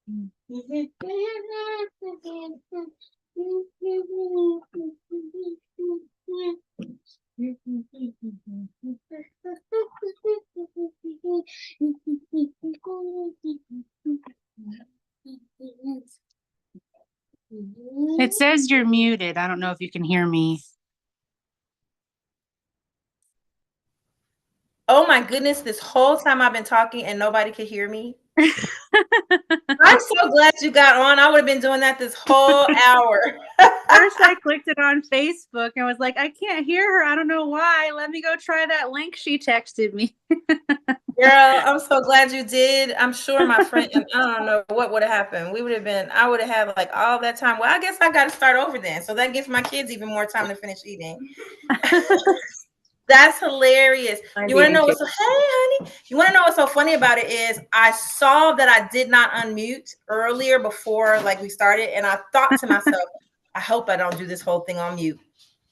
It says you're muted. I don't know if you can hear me. Oh my goodness, this whole time I've been talking and nobody could hear me. I'm so glad you got on. I would have been doing that this whole hour. First, I clicked it on Facebook and was like, I can't hear her. I don't know why. Let me go try that link she texted me. Girl, I'm so glad you did. I'm sure my friend, and I don't know what would have happened. I would have had like all that time. Well, I guess I got to start over then. So that gives my kids even more time to finish eating. That's hilarious. You want to know what's so, hey, honey? You want to know what's so funny about it is I saw that I did not unmute earlier before like we started, and I thought to myself, I hope I don't do this whole thing on mute.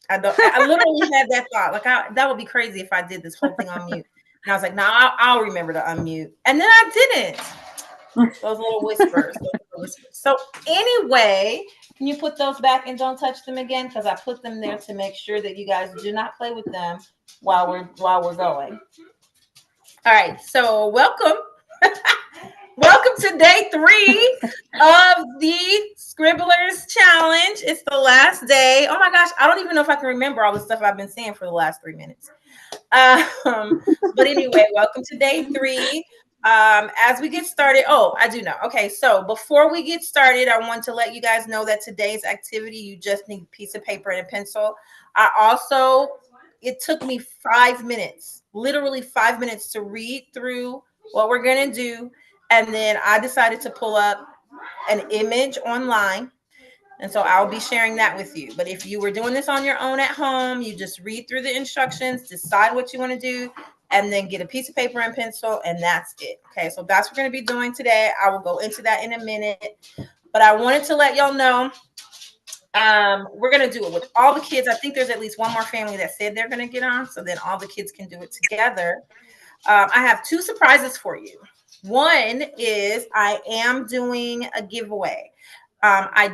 I literally had that thought. Like that would be crazy if I did this whole thing on mute. And I was like, no, I'll remember to unmute. And then I didn't. Those little whispers. So anyway, can you put those back and don't touch them again? Because I put them there to make sure that you guys do not play with them while we're going. All right, so welcome. Welcome to day 3 of the Scribblers challenge. It's the last day. Oh my gosh, I don't even know if I can remember all the stuff I've been saying for the last 3 minutes. But anyway, welcome to day 3. As we get started, I do know. Okay, so before we get started, I want to let you guys know that today's activity, you just need a piece of paper and a pencil. It took me 5 minutes, literally 5 minutes to read through what we're going to do. And then I decided to pull up an image online. And so I'll be sharing that with you. But if you were doing this on your own at home, you just read through the instructions, decide what you want to do, and then get a piece of paper and pencil, and that's it. Okay, so that's what we're going to be doing today. I will go into that in a minute. But I wanted to let y'all know we're going to do it with all the kids. I think there's at least one more family that said they're going to get on, so then all the kids can do it together. I have 2 surprises for you. One is I am doing a giveaway. I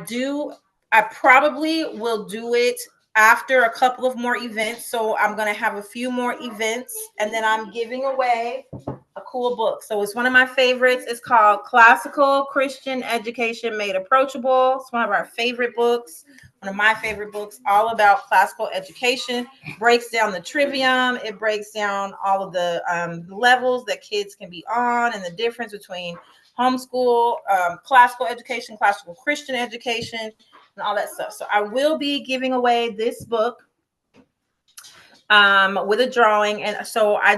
probably will do it after a couple of more events. So I'm going to have a few more events, and then I'm giving away a cool book. So it's one of my favorites. It's called Classical Christian Education Made Approachable. It's one of our favorite books. One of my favorite books, all about classical education. Breaks down the trivium. It breaks down all of the levels that kids can be on and the difference between homeschool, classical education, classical Christian education, and all that stuff. So I will be giving away this book with a drawing. And so I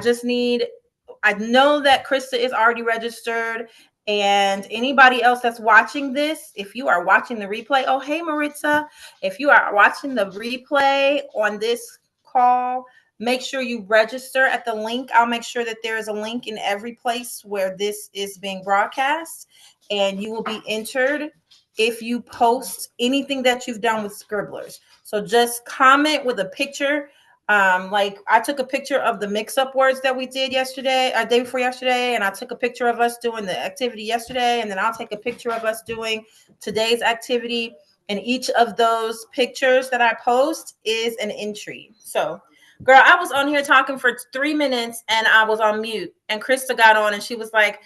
know that Krista is already registered. And anybody else that's watching this, if you are watching the replay, oh, hey, Maritza, if you are watching the replay on this call, make sure you register at the link. I'll make sure that there is a link in every place where this is being broadcast, and you will be entered if you post anything that you've done with Scribblers. So just comment with a picture. Like I took a picture of the mix-up words that we did yesterday, day before yesterday, and I took a picture of us doing the activity yesterday, and then I'll take a picture of us doing today's activity. And each of those pictures that I post is an entry. So, girl, I was on here talking for 3 minutes and I was on mute, and Krista got on and she was like,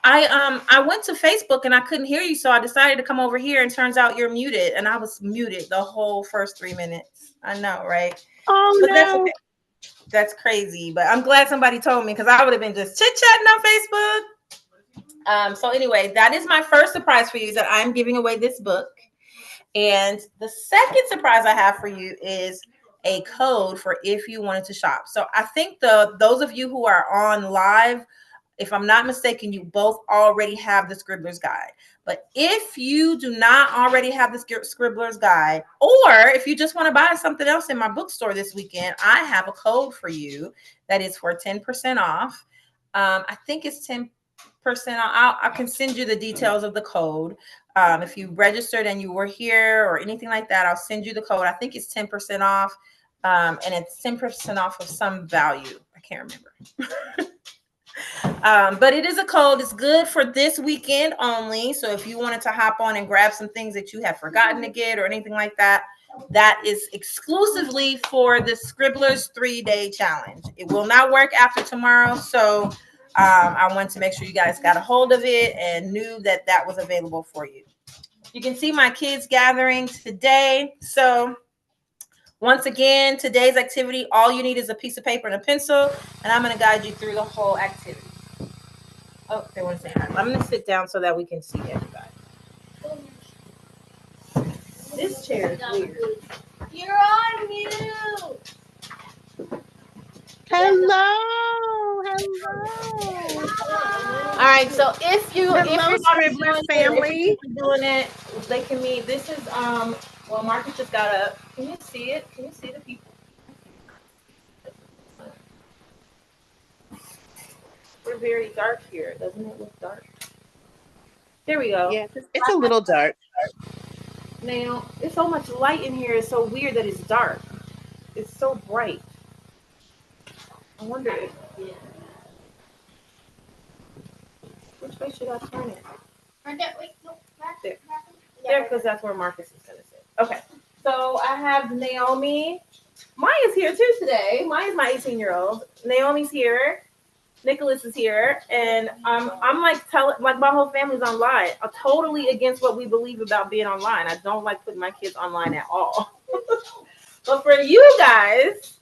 I went to Facebook and I couldn't hear you, so I decided to come over here, and turns out you're muted. And I was muted the whole first 3 minutes. I know, right? Oh, but no. That's okay. That's crazy. But I'm glad somebody told me, because I would have been just chit-chatting on Facebook. So anyway, that is my first surprise for you, is that I'm giving away this book. And the second surprise I have for you is a code for if you wanted to shop. So I think those of you who are on live, if I'm not mistaken, you both already have the Scribblers Guide. But if you do not already have the Scribblers Guide, or if you just want to buy something else in my bookstore this weekend, I have a code for you that is for 10% off. I think it's 10% off. I can send you the details of the code. If you registered and you were here or anything like that, I'll send you the code. I think it's 10% off, and it's 10% off of some value. I can't remember. But it is a code. It's good for this weekend only. So if you wanted to hop on and grab some things that you have forgotten to get or anything like that, that is exclusively for the Scribblers 3-day challenge. It will not work after tomorrow. So I wanted to make sure you guys got a hold of it and knew that that was available for you. You can see my kids gathering today. So once again, today's activity, all you need is a piece of paper and a pencil, and I'm going to guide you through the whole activity. Oh, they want to say hi. I'm going to sit down so that we can see everybody. This chair is weird. You're on mute. Hello. All right, so if you're Scribblers family. doing it, they can meet. This is well, Marcus just got up. Can you see it? Can you see the people? We're very dark here. Doesn't it look dark? There we go. Yeah, it's a little dark. Now, there's so much light in here. It's so weird that it's dark. It's so bright. I wonder if... Which way should I turn it? Wait, no, There. There, because that's where Marcus is going to sit. Okay. So I have Naomi. Maya's here too today. Maya's my 18-year-old. Naomi's here. Nicholas is here, and I'm like my whole family's online. I'm totally against what we believe about being online. I don't like putting my kids online at all. But for you guys,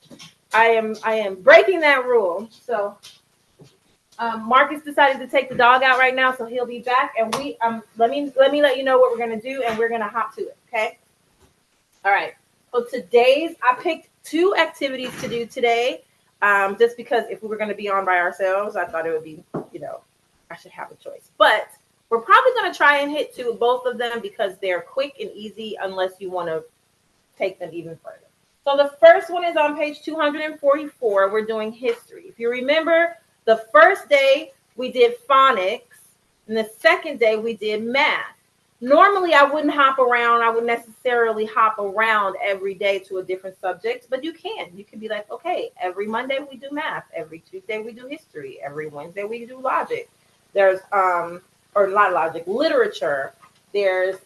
I am breaking that rule. So Marcus decided to take the dog out right now, so he'll be back. And let me let you know what we're gonna do, and we're gonna hop to it. Okay. All right. So I picked 2 activities to do today. Just because if we were going to be on by ourselves, I thought it would be, I should have a choice. But we're probably going to try and hit both of them because they're quick and easy unless you want to take them even further. So the first one is on page 244. We're doing history. If you remember, the first day we did phonics, and the second day we did math. Normally, I wouldn't hop around. I wouldn't necessarily hop around every day to a different subject, but you can. You can be like, okay, every Monday we do math. Every Tuesday we do history. Every Wednesday we do logic. There's, or not logic, literature. There's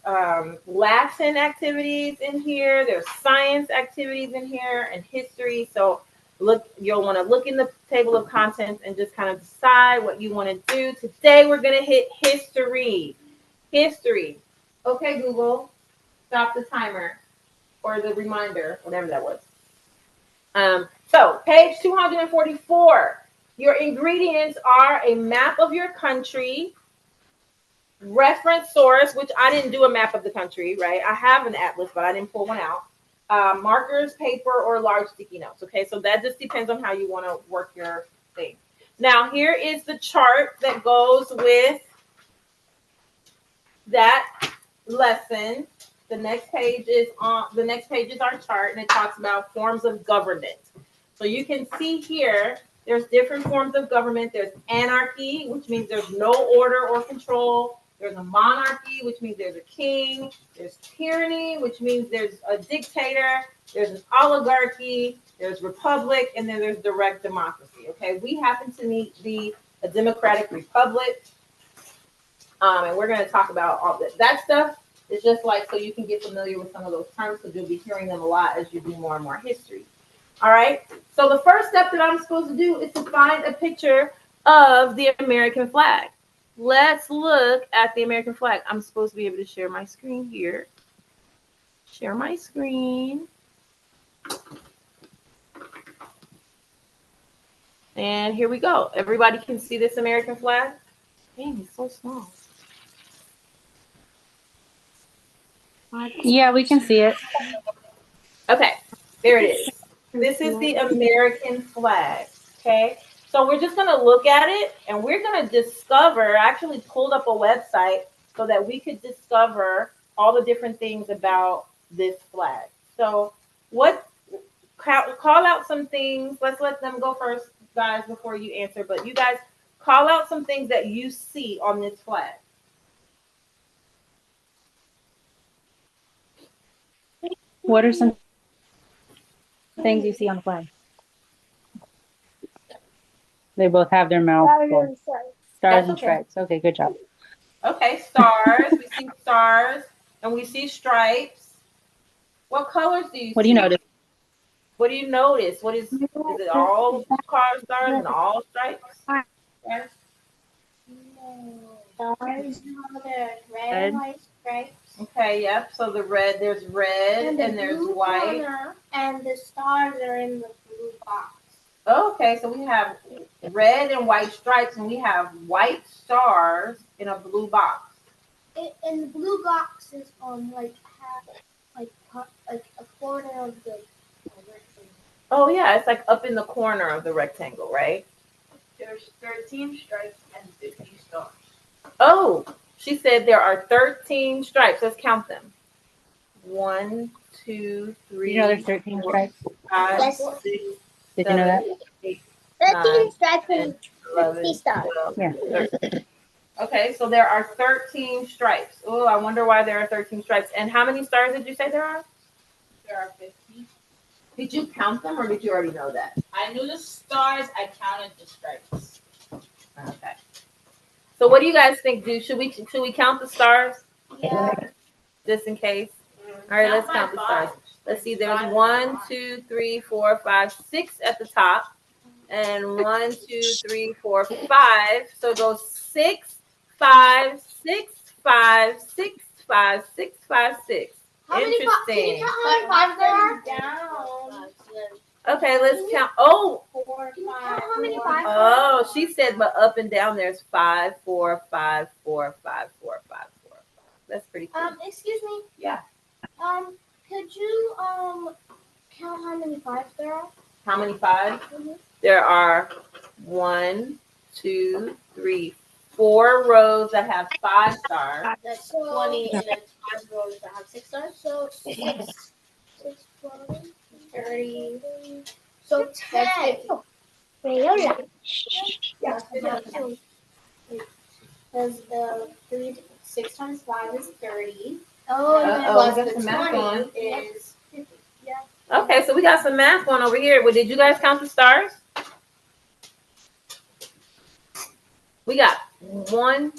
Latin activities in here. There's science activities in here and history. So you'll want to look in the table of contents and just kind of decide what you want to do. Today, we're going to hit history. History. Okay, Google, stop the timer or the reminder, whatever that was. So page 244, your ingredients are a map of your country, reference source, which I didn't do a map of the country, right? I have an atlas, but I didn't pull one out. Markers, paper, or large sticky notes. Okay, so that just depends on how you want to work your thing. Now, here is the chart that goes with that lesson. The next page is our chart, and it talks about forms of government. So you can see here there's different forms of government. There's anarchy, which means there's no order or control. There's a monarchy, which means there's a king. There's tyranny, which means there's a dictator. There's an oligarchy. There's republic, and then there's direct democracy. Okay, we happen to be a democratic republic. And we're going to talk about all that. That stuff is just like so you can get familiar with some of those terms because you'll be hearing them a lot as you do more and more history. All right. So the first step that I'm supposed to do is to find a picture of the American flag. Let's look at the American flag. I'm supposed to be able to share my screen here. Share my screen. And here we go. Everybody can see this American flag? Dang, it's so small. Yeah, we can see it. Okay, there it is. This is the American flag, okay? So we're just gonna look at it and we're gonna discover, I actually pulled up a website so that we could discover all the different things about this flag. So call out some things. Let's let them go first, guys, before you answer. But you guys call out some things that you see on this flag. What are some things you see on the flag? They both have their mouth full. Stars and stripes. Okay, good job. Okay, stars. We see stars and we see stripes. What colors do you see? What do you notice? What do you notice? Is it all stars and all stripes? No. Stars, red and white stripes. Okay, yep. So there's red and there's white. And the stars are in the blue box. Okay, so we have red and white stripes and we have white stars in a blue box. And the blue box is like a corner of the rectangle. Oh yeah, it's like up in the corner of the rectangle, right? There's 13 stripes and 50 stars. Oh, she said there are 13 stripes. Let's count them. 1, 2, 3. You know there's 13 stripes? 5, Yes. 6, Did you know 7, that? 8, 13 9, stripes 10, and 11, 50 stars. 12, Yeah. 13. Okay, so there are 13 stripes. Oh, I wonder why there are 13 stripes. And how many stars did you say there are? There are 50. Did you count them or did you already know that? I knew the stars. I counted the stripes. Okay. So what do you guys think? Should we count the stars? Yeah. Just in case? All right, let's count the stars. Let's see, there's 1, 2, 3, 4, 5, 6 at the top. And 1, 2, 3, 4, 5. So it goes 6, 5, 6, 5, 6, 5, 6, 5, 6. Interesting. How many fives there are? Down. Okay, let's count. Oh, 4, 5. How many fives? oh, she said, but up and down there's 5, 4, 5, 4, 5, 4, 5, 4, 5. That's pretty cool. Excuse me. Yeah. Could you count how many fives there are? How many 5s? Mhm. There are 1, 2, 3, 4 rows that have 5 stars. That's 20, and then 5 rows that have 6 stars. So 6, 12, 30. So 10. Yeah. Because the 6 times 5 is 30. Oh, and then plus got the some math 20 going. is 50. Yeah. Okay, so we got some math going over here. Well, did you guys count the stars? We got 1,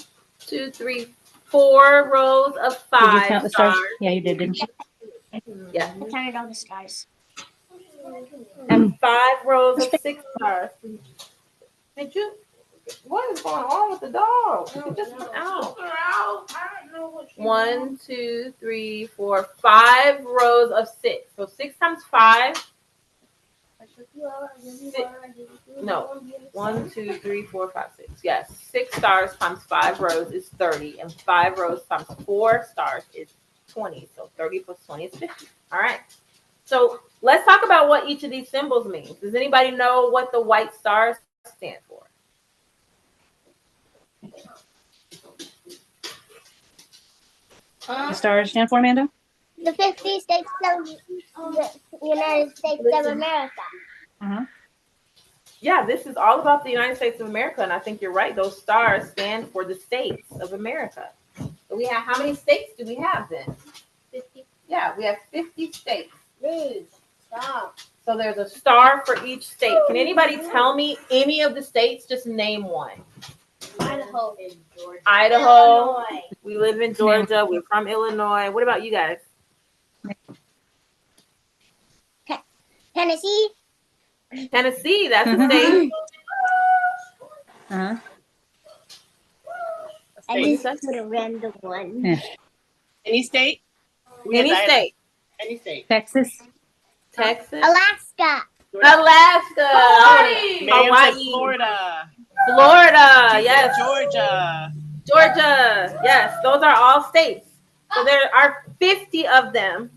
2, 3, 4 rows of 5 Did you count the stars? Yeah, you did, didn't you? Yeah. I counted all the stars. And 5 rows of 6 stars. Did you? What is going on with the dog? It just went out. I don't know what 1, 2, 3, 4, 5 rows of 6. So 6 times 5. No. 1, 2, 3, 4, 5, 6. Yes. 6 stars times 5 rows is 30. And 5 rows times 4 stars is 20. So 30 plus 20 is 50. All right. So let's talk about what each of these symbols means. Does anybody know what the white stars stand for? The stars stand for, Amanda? The 50 states of the United States of America. Uh-huh. Yeah, this is all about the United States of America, and I think you're right. Those stars stand for the states of America. So we have, how many states do we have then? 50. Yeah, we have 50 states. Please, stop. So there's a star for each state. Can anybody tell me any of the states? Just name one. Idaho. Idaho. Illinois. We live in Georgia. We're from Illinois. What about you guys? Tennessee. Tennessee, that's a state. Uh-huh. I just put a random one. Yeah. Any state? Any state. Any state. Texas. Texas. Alaska. Alaska. Hawaii. Hawaii. Florida. Florida. Yes. Georgia. Georgia. Yes. Those are all states. So there are 50 of them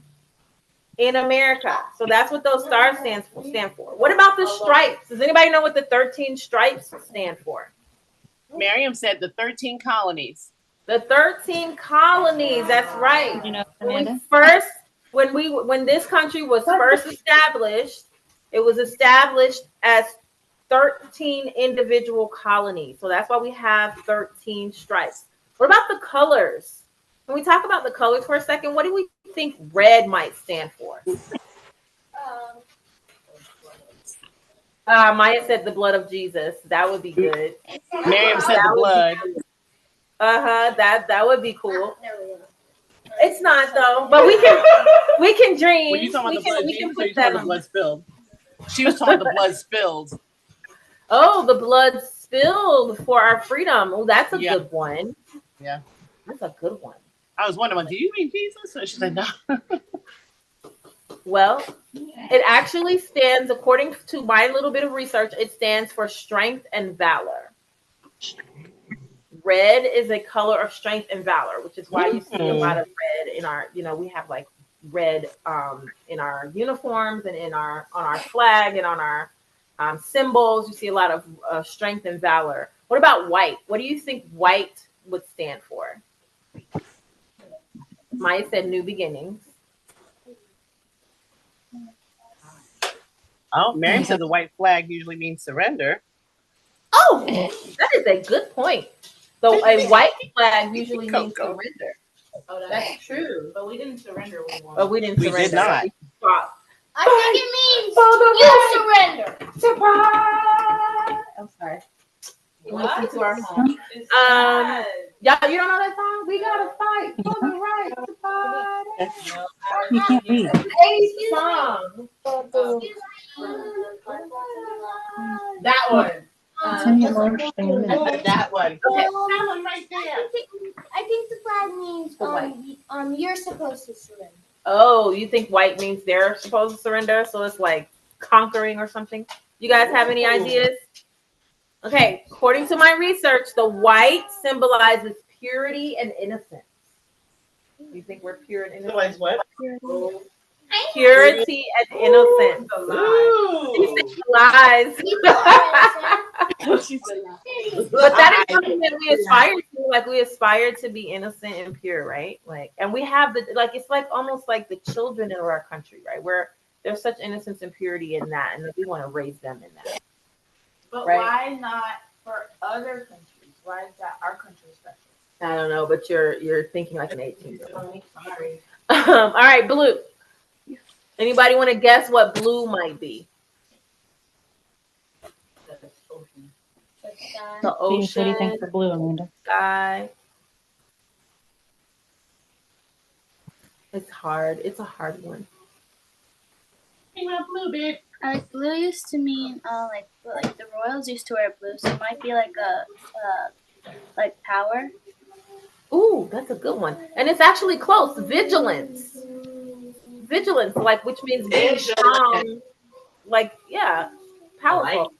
in America. So that's what those stars stand for. What about the stripes? Does anybody know what the 13 stripes stand for? Miriam said the 13 colonies. The 13 colonies. That's right. Did you know, Amanda? When this country was first established, it was established as 13 individual colonies. So that's why we have 13 stripes. What about the colors? When we talk about the colors for a second, what do we think red might stand for? Maya said the blood of Jesus. That would be good. Miriam said the blood. That would be cool. It's not though, but we can dream. Were you talking about the blood of Jesus, or you talking about the blood spilled? She was talking about the blood spilled. Oh, the blood spilled for our freedom. Oh, that's a good one. Yeah, that's a good one. I was wondering, do you mean Jesus? And she said, no. Well, it actually stands, according to my little bit of research, it stands for strength and valor. Red is a color of strength and valor, which is why you see a lot of red in our, we have like red in our uniforms and on our flag and on our symbols. You see a lot of strength and valor. What about white? What do you think white would stand for? Maya said new beginnings. Oh, Miriam said the white flag usually means surrender. Oh, that is a good point. So a white flag usually means surrender. Oh, that's true. But we didn't surrender. We did not. I think it means you surrender. Surprise! I'm sorry. Listen to our home. Y'all, you don't know that song? We gotta fight for the right to fight. You can't read. A song. That one. That one. Okay. That one right there. I think the flag means you're supposed to surrender. Oh, you think white means they're supposed to surrender? So it's like conquering or something? You guys have any ideas? Okay, according to my research, the white symbolizes purity and innocence. You think we're pure and innocent? Symbolizes what? Purity and innocence. Ooh. Lies. But that is something that we aspire to. Like we aspire to be innocent and pure, right? Like, and we have it's like almost like the children in our country, right? Where there's such innocence and purity in that, and we want to raise them in that. But right? Why not for other countries? Why is that our country special? I don't know, but you're thinking like an 18-year-old. Sorry. All right, blue. Anybody want to guess what blue might be? The ocean. What do you think for blue, Amanda? Sky. It's hard. It's a hard one. Blue, bitch. Blue used to mean like the royals used to wear blue, so it might be like like power. Ooh, that's a good one. And it's actually close. Vigilance. Vigilance, like which means being strong. Like, yeah, powerful.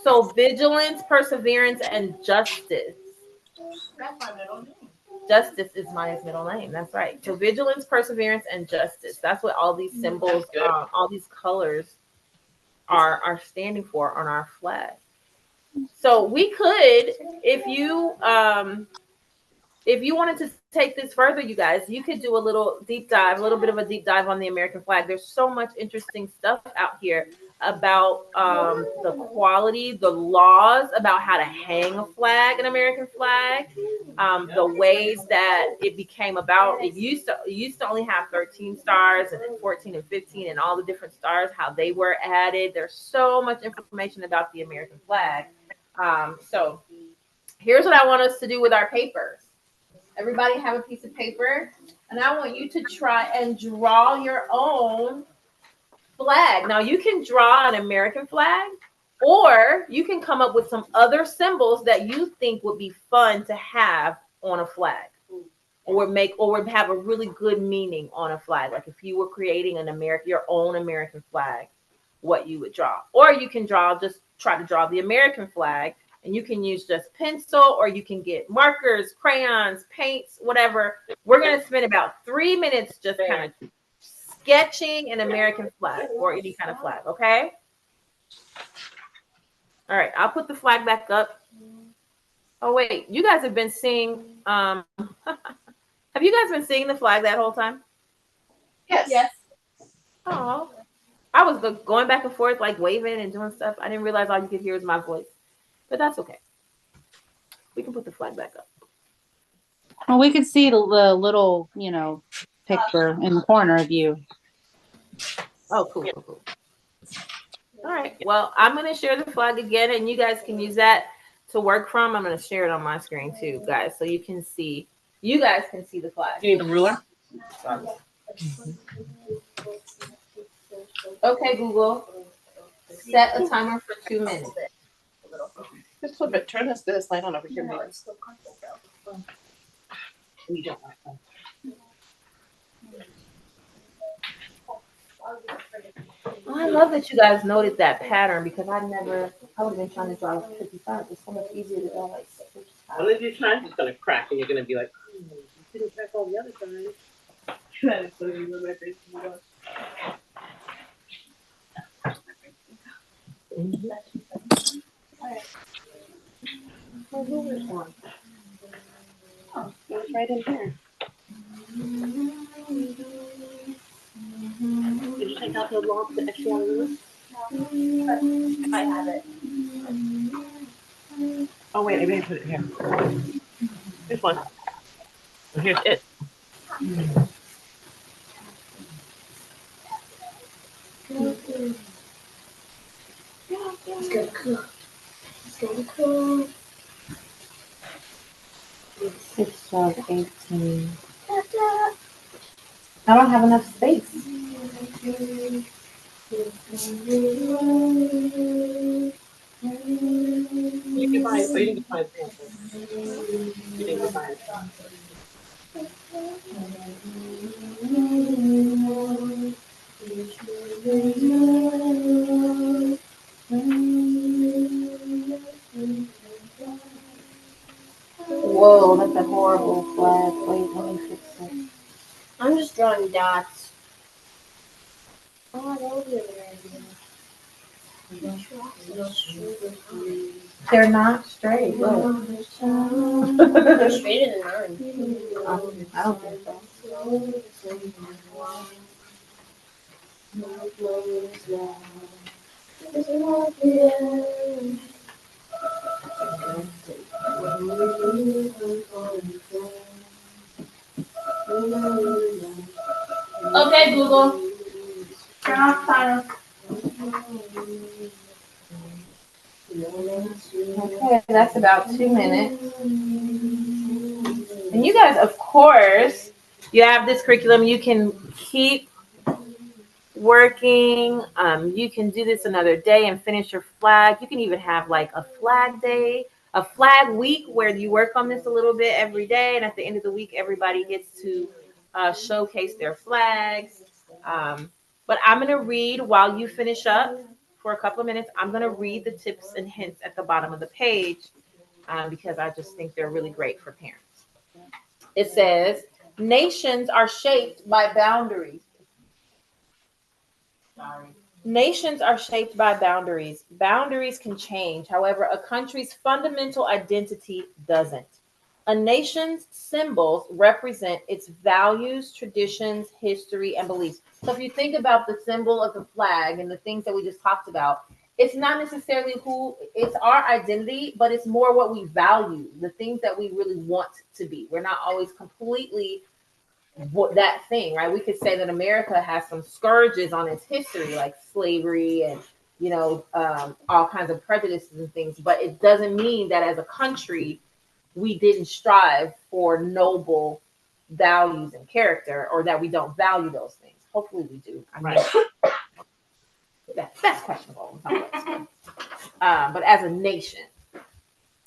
So vigilance, perseverance, and justice. That's my middle name. Justice is Maya's middle name. That's right. So vigilance, perseverance, and justice. That's what all these symbols, all these colors are standing for on our flag. So we could, if you wanted to take this further, you guys, you could do a little bit of a deep dive on the American flag. There's so much interesting stuff out here about the quality, the laws about how to hang a flag, an American flag, the ways that it became about. It used to only have 13 stars and then 14 and 15 and all the different stars, how they were added. There's so much information about the American flag. So here's what I want us to do with our papers. Everybody have a piece of paper, and I want you to try and draw your own flag. Now, you can draw an American flag, or you can come up with some other symbols that you think would be fun to have on a flag, or have a really good meaning on a flag. Like if you were creating your own American flag, what you would draw. Or you can try to draw the American flag. And you can use just pencil, or you can get markers, crayons, paints, whatever. We're going to spend about 3 minutes just kind of sketching an American flag or any kind of flag, okay? All right, I'll put the flag back up. Oh, wait, you guys have been seeing, have you guys been seeing the flag that whole time? Yes. Oh, I was going back and forth, like waving and doing stuff. I didn't realize all you could hear was my voice. But that's okay. We can put the flag back up. Well, we could see the little, picture in the corner of you. Oh, cool. All right. Well, I'm going to share the flag again, and you guys can use that to work from. I'm going to share it on my screen too, guys, so you can see. You guys can see the flag. You need a ruler? Okay, Google. Set a timer for 2 minutes. Just flip it. Turn this light on over here. You don't like that. I love that you guys noted that pattern because I would have been trying to draw 55. It's so much easier to draw like 55. One of these times it's going to crack and you're going to be like, you didn't crack all the other times. Try to put it in my face. Oh, it was right in here. Did you take out the log, the extra one? I have it. Oh wait, I didn't put it here. Here's one. And here's it. It's gonna cook. It's gonna cook. 6, 12, 18. I don't have enough space. You can buy it, but you didn't buy it. You didn't buy it. Whoa, that's a horrible flag. Wait, let me fix it. I'm just drawing dots. Oh, that would be a good idea. They're not straight. Look. They're straighter than mine. I don't think so. Okay, Google. Turn off timer. Okay, that's about 2 minutes. And you guys, of course, you have this curriculum. You can keep working. You can do this another day and finish your flag. You can even have like a flag day, a flag week where you work on this a little bit every day. And at the end of the week, everybody gets to showcase their flags. But I'm going to read while you finish up for a couple of minutes. I'm going to read the tips and hints at the bottom of the page because I just think they're really great for parents. It says, nations are shaped by boundaries. Nations are shaped by boundaries. Boundaries can change. However, a country's fundamental identity doesn't. A nation's symbols represent its values, traditions, history, and beliefs. So if you think about the symbol of the flag and the things that we just talked about, it's not necessarily it's our identity, but it's more what we value, the things that we really want to be. We're not always completely that thing, right? We could say that America has some scourges on its history, like slavery and, all kinds of prejudices and things, but it doesn't mean that as a country, we didn't strive for noble values and character, or that we don't value those things. Hopefully we do. I mean, that's questionable. But as a nation,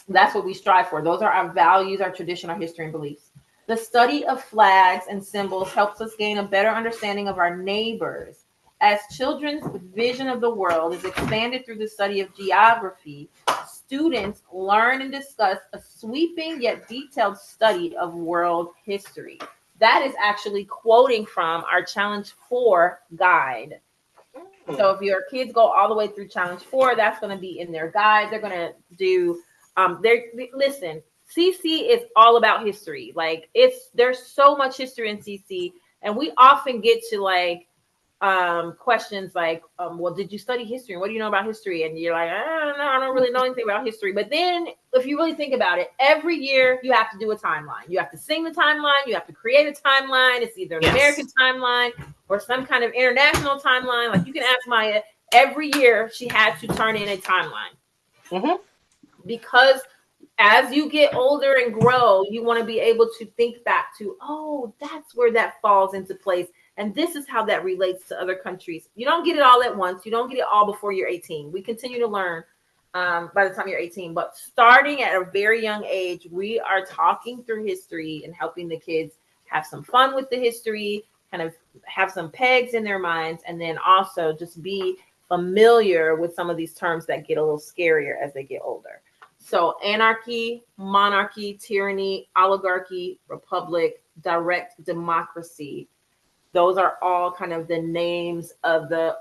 that's what we strive for. Those are our values, our tradition, our history, and beliefs. The study of flags and symbols helps us gain a better understanding of our neighbors. As children's vision of the world is expanded through the study of geography, students learn and discuss a sweeping yet detailed study of world history. That is actually quoting from our Challenge 4 guide. So if your kids go all the way through Challenge 4, that's going to be in their guide. They're going to do, listen, CC is all about history. Like there's so much history in CC, and we often get to questions like, well, did you study history? What do you know about history? And you're like, I don't really know anything about history. But then if you really think about it, every year you have to do a timeline. You have to sing the timeline. You have to create a timeline. It's either an American timeline or some kind of international timeline. Like you can ask Maya, every year she had to turn in a timeline. Because as you get older and grow, you want to be able to think back to, oh, that's where that falls into place. And this is how that relates to other countries. You don't get it all at once. You don't get it all before you're 18. We continue to learn by the time you're 18. But starting at a very young age, we are talking through history and helping the kids have some fun with the history, kind of have some pegs in their minds, and then also just be familiar with some of these terms that get a little scarier as they get older. So anarchy, monarchy, tyranny, oligarchy, republic, direct democracy. Those are all kind of the names of the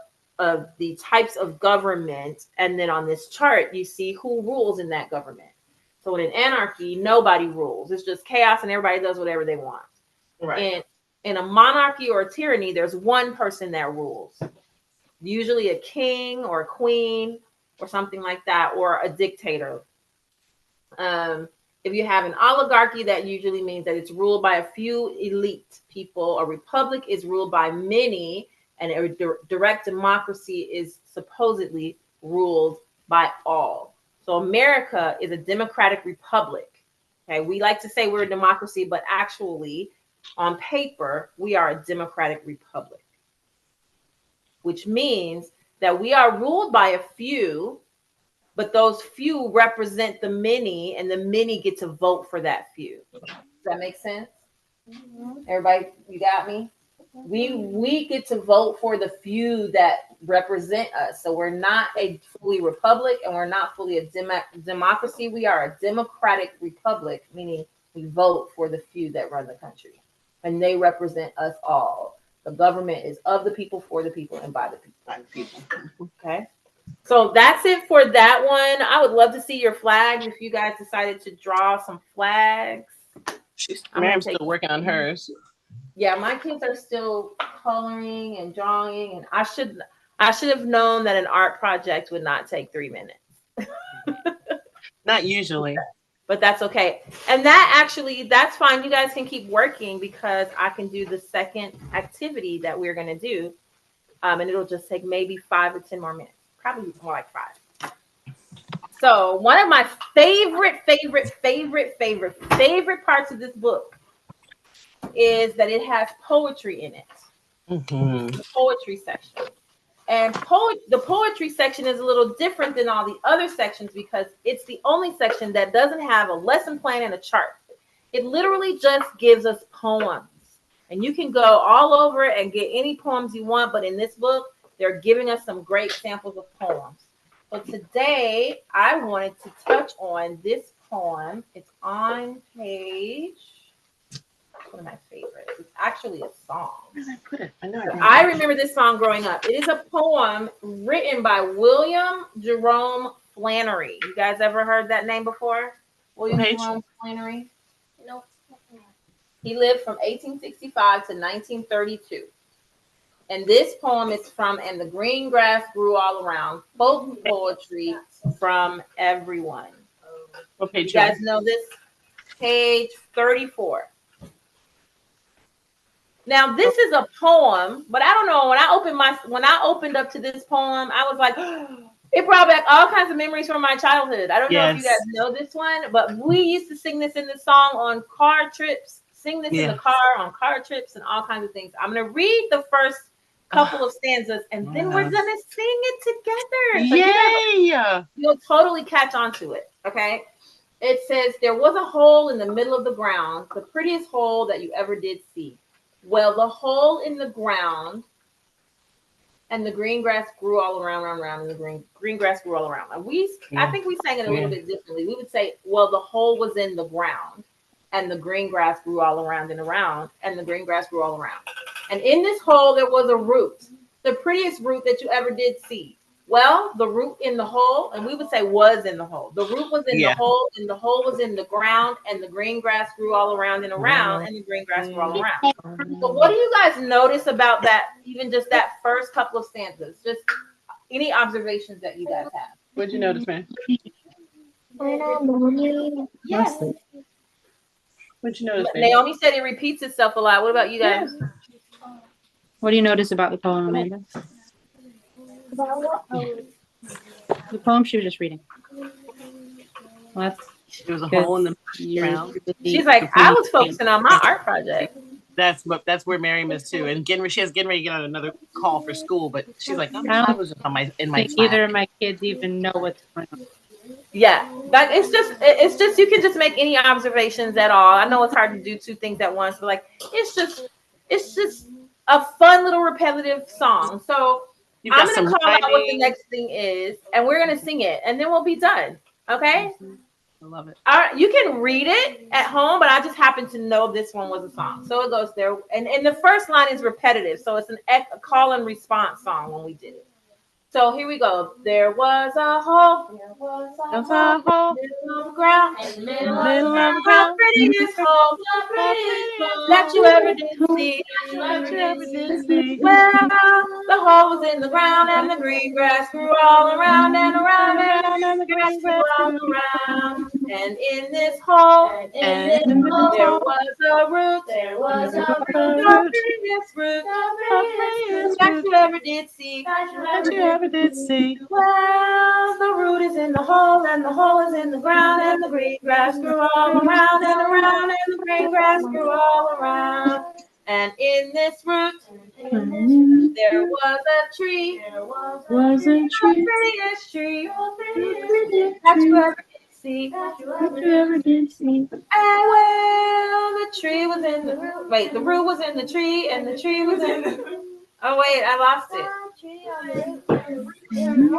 types of government. And then on this chart, you see who rules in that government. So in an anarchy, nobody rules. It's just chaos and everybody does whatever they want. Right. In a monarchy or a tyranny, there's one person that rules. Usually a king or a queen or something like that, or a dictator. If you have an oligarchy, that usually means that it's ruled by a few elite people. A republic is ruled by many, and a direct democracy is supposedly ruled by all. So America is a democratic republic. Okay, we like to say we're a democracy, but actually, on paper, we are a democratic republic, which means that we are ruled by a few, but those few represent the many, and the many get to vote for that few. Does that make sense? Everybody, you got me? We get to vote for the few that represent us. So we're not a fully republic, and we're not fully a democracy. We are a democratic republic, meaning we vote for the few that run the country, and they represent us all. The government is of the people, for the people, and by the people. Okay. So that's it for that one. I would love to see your flags if you guys decided to draw some flags. Miriam's still working on hers. Yeah, my kids are still coloring and drawing, and I should have known that an art project would not take 3 minutes. Not usually. But that's okay. And that's fine. You guys can keep working because I can do the second activity that we're going to do. And it'll just take maybe 5 or 10 more minutes. Probably more like 5. So one of my favorite parts of this book is that it has poetry in it. The poetry section. And the poetry section is a little different than all the other sections because it's the only section that doesn't have a lesson plan and a chart. It literally just gives us poems. And you can go all over and get any poems you want, but in this book, they're giving us some great samples of poems. So today, I wanted to touch on this poem. It's on page, one of my favorites. It's actually a song. Where did I put it? I remember this song growing up. It is a poem written by William Jerome Flannery. You guys ever heard that name before? William Jerome Flannery? Nope. He lived from 1865 to 1932. And this poem is from And the Green Grass Grew All Around, folk poetry from everyone. What page? You guys know this? Page 34. Now, this is a poem, but I don't know. When I opened up to this poem, I was like, it brought back all kinds of memories from my childhood. I don't know if you guys know this one, but we used to sing this in the song on car trips, in the car on car trips and all kinds of things. I'm going to read the first couple of stanzas and then we're going to sing it together. So you'll totally catch on to it. Okay. It says, there was a hole in the middle of the ground, the prettiest hole that you ever did see. Well, the hole in the ground and the green grass grew all around, and the green grass grew all around. And I think we sang it a little bit differently. We would say, well, the hole was in the ground and the green grass grew all around and around, and the green grass grew all around. And in this hole, there was a root, the prettiest root that you ever did see. Well, the root in the hole, and we would say was in the hole. The root was in the hole, and the hole was in the ground, and the green grass grew all around and around, and the green grass grew all around. So what do you guys notice about that, even just that first couple of stanzas? Just any observations that you guys have? What'd you notice, man? Yes. What'd you notice, Naomi said it repeats itself a lot. What about you guys? What do you notice about the poem, Amanda? The poem she was just reading. Well, There was a good. hole in the You're ground. really She's like, I was focusing on my art project. That's where Miriam is too. And getting ready to get on another call for school, but she's like, I was just in my think either of my kids even know what's going on. Yeah, that it's just you can just make any observations at all. I know it's hard to do two things at once, but like it's just a fun little repetitive song. So I'm gonna call out what the next thing is, and we're gonna sing it, and then we'll be done. Okay? I love it. All right, you can read it at home, but I just happen to know this one was a song. So it goes there. And the first line is repetitive. So it's a call and response song when we did it. So here we go. There was a hole. There was a hole. Middle of the ground. In the middle of the ground. The prettiest hole. The prettiest hole that you ever did see. Well, the hole was in the ground and the green grass grew all around and around and the green grass grew all around. And in this hole, there was a root. There was a root. The prettiest root that you ever did see. Well, the root is in the hole, and the hole is in the ground, and the green grass grew all around and around, and the green grass grew all around. And in this root, there was a tree. There was a tree. The prettiest tree that you ever did see. And well, the tree was in the root. Wait, the root was in the tree, and the tree was in the. Oh wait, I lost it. And the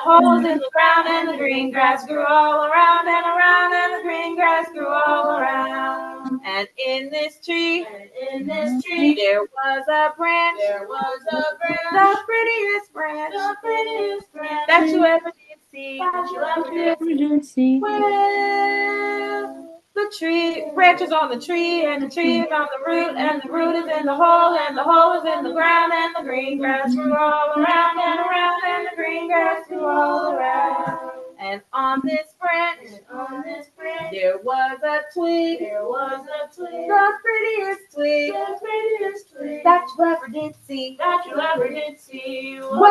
hole was in the ground, and the green grass grew all around and around, and the green grass grew all around. And in this tree, there was a branch. There was a branch. The prettiest branch. The prettiest branch that you ever did see. Well, the tree branches on the tree, and the tree is on the root, and the root is in the hole, and the hole is in the ground, and the green grass grew all around and around, and the green grass grew all around. And on this branch, there was a twig. There was a twig. The prettiest twig. The prettiest twig that you ever did see. Well,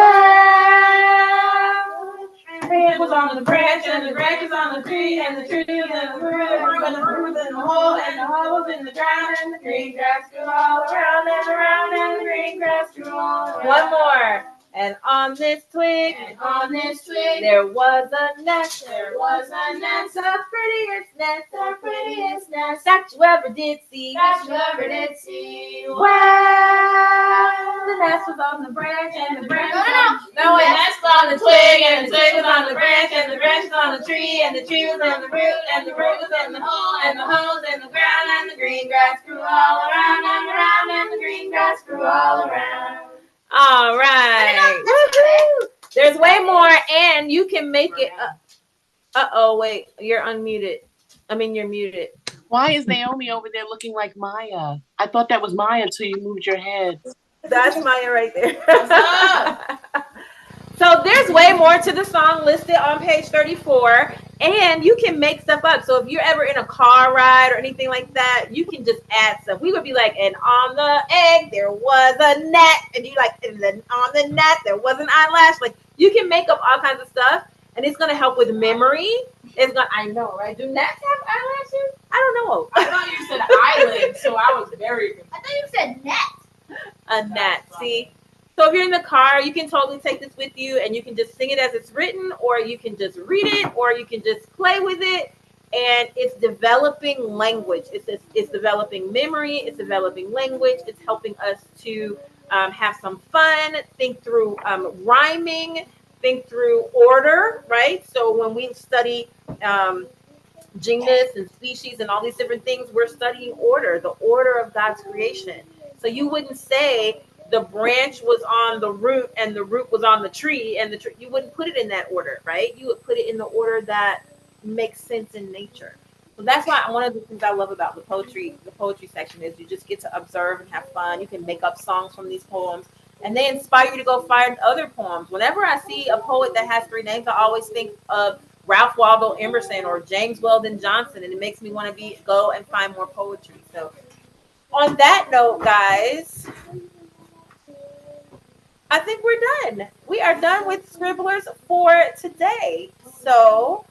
the tree was on the branch, and the branch was on the tree, and the tree was in the root, and the root was in the hole, and the hole was in the ground, and the green grass grew all around and around, and the green grass grew all around. One more. And on this twig, there was a nest. There was a nest, the prettiest nest that you ever did see. Well, the nest was on the branch, and the branch the nest was on the twig, and the twig was on the branch, and the branch was on the tree, and the tree was on the root, and the root was in the hole, and the hole was in the ground, and the green grass grew all around and around, and the green grass grew all around. All right. There's way more, and you can make it. Uh-oh, wait. You're unmuted. You're muted. Why is Naomi over there looking like Maya? I thought that was Maya until you moved your head. That's Maya right there. So there's way more to the song listed on page 34, and you can make stuff up. So if you're ever in a car ride or anything like that, you can just add stuff. We would be like, and on the egg there was a net, and you like, and then on the net there was an eyelash. Like you can make up all kinds of stuff, and it's gonna help with memory. I know, right? Do gnats have eyelashes? I don't know. I thought you said eyelid, so I was very confused. I thought you said net. A gnat, see? So if you're in the car, you can totally take this with you, and you can just sing it as it's written, or you can just read it, or you can just play with it. And it's developing language. It's developing memory. It's developing language. It's helping us to have some fun, think through rhyming, think through order, right? So when we study genus and species and all these different things, we're studying order, the order of God's creation. So you wouldn't say the branch was on the root and the root was on the tree, and the tree, you wouldn't put it in that order, right? You would put it in the order that makes sense in nature. So that's why one of the things I love about the poetry section is you just get to observe and have fun. You can make up songs from these poems, and they inspire you to go find other poems. Whenever I see a poet that has three names, I always think of Ralph Waldo Emerson or James Weldon Johnson, and it makes me want to go and find more poetry. So on that note, guys, I think we're done. We are done with Scribblers for today. So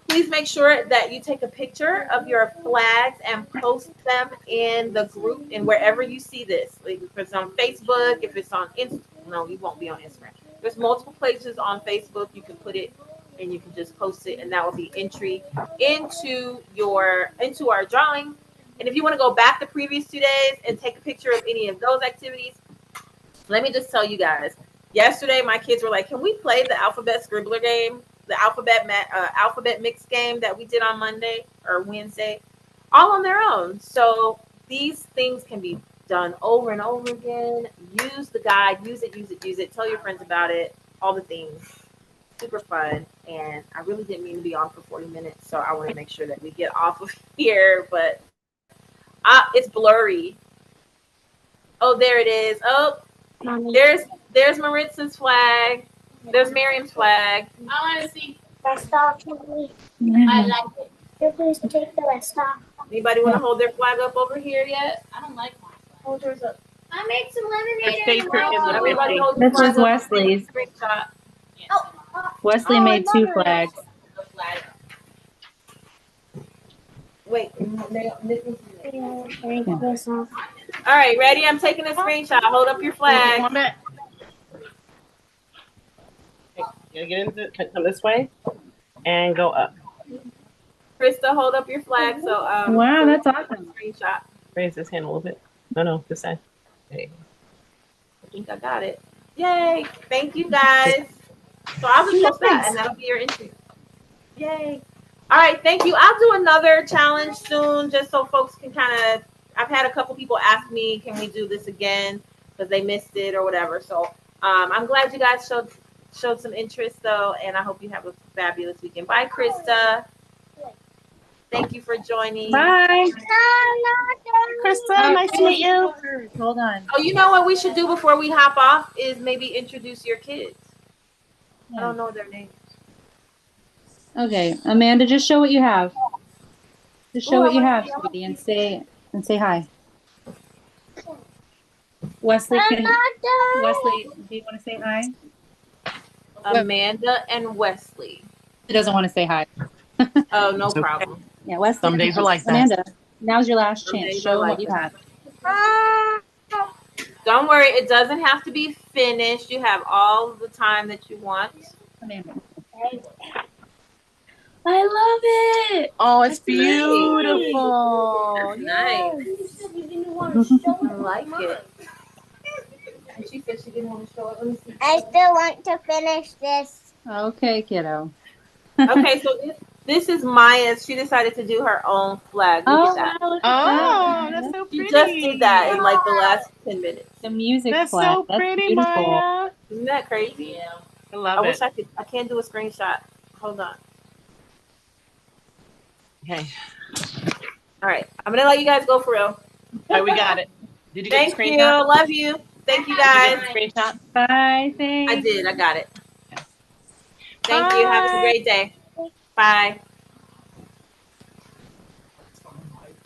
please make sure that you take a picture of your flags and post them in the group and wherever you see this. Like if it's on Facebook, if it's on Instagram, no, you won't be on Instagram. There's multiple places on Facebook. You can put it and you can just post it, and that will be entry into our drawing. And if you want to go back the previous 2 days and take a picture of any of those activities, let me just tell you guys. Yesterday, my kids were like, "Can we play the alphabet scribbler game, the alphabet mix game that we did on Monday or Wednesday, all on their own?" So these things can be done over and over again. Use the guide, use it. Tell your friends about it. All the things. Super fun. And I really didn't mean to be on for 40 minutes, so I want to make sure that we get off of here. But it's blurry. Oh, there it is. Oh. There's Maritza's flag. There's Miriam's flag. I want to see. Rest off. I like it. You please take the rest off. Anybody want to hold their flag up over here yet? I don't like mine. Hold yours up. I made some lemonade. Everybody hold your This flag is up. Wesley's. Screenshot. Wesley made 2 flags. Wait. All right, ready? I'm taking a screenshot. Hold up your flag. Okay, you gotta get into come this way and go up. Krista, hold up your flag. So Wow, that's awesome. Screenshot. Raise this hand a little bit. No, this side. There you go. I think I got it. Yay! Thank you guys. So I'll just post that, and that'll be your entry. Yay! All right, thank you. I'll do another challenge soon, just so folks can kind of. I've had a couple people ask me, can we do this again because they missed it or whatever. So I'm glad you guys showed some interest though, and I hope you have a fabulous weekend. Bye, Krista. Thank you for joining. Bye. Krista, nice to meet you. Hold on. Oh, you know what we should do before we hop off is maybe introduce your kids. I don't know their names. Okay, Amanda, just show what you have. Just show what you have, sweetie, and say hi. Wesley, do you want to say hi? Amanda and Wesley. He doesn't want to say hi. Oh, no problem. Yeah, Wesley. Some days are like that. Amanda, now's your last Some chance. days Show are like what you have. Don't worry, it doesn't have to be finished. You have all the time that you want. Amanda. I love it. Oh, it's beautiful. Nice. I like it. And she said she didn't want to show it. Let me see. I still want to finish this. Okay, kiddo. Okay, so this is Maya's. She decided to do her own flag. Look at that. Look at Oh, that's so pretty. She just did that in like the last 10 minutes. the music That's flag. so pretty, beautiful. Maya. Isn't that crazy? Yeah. I love I it. wish I could. I can't do a screenshot. Hold on. Okay. All right. I'm going to let you guys go for real. All right, we got it. Did you get Thank the you. screenshot? Love you. Thank you Did guys. you get the screenshot? Bye, thanks. I did. I got it. Thank you. Have a great day. Bye.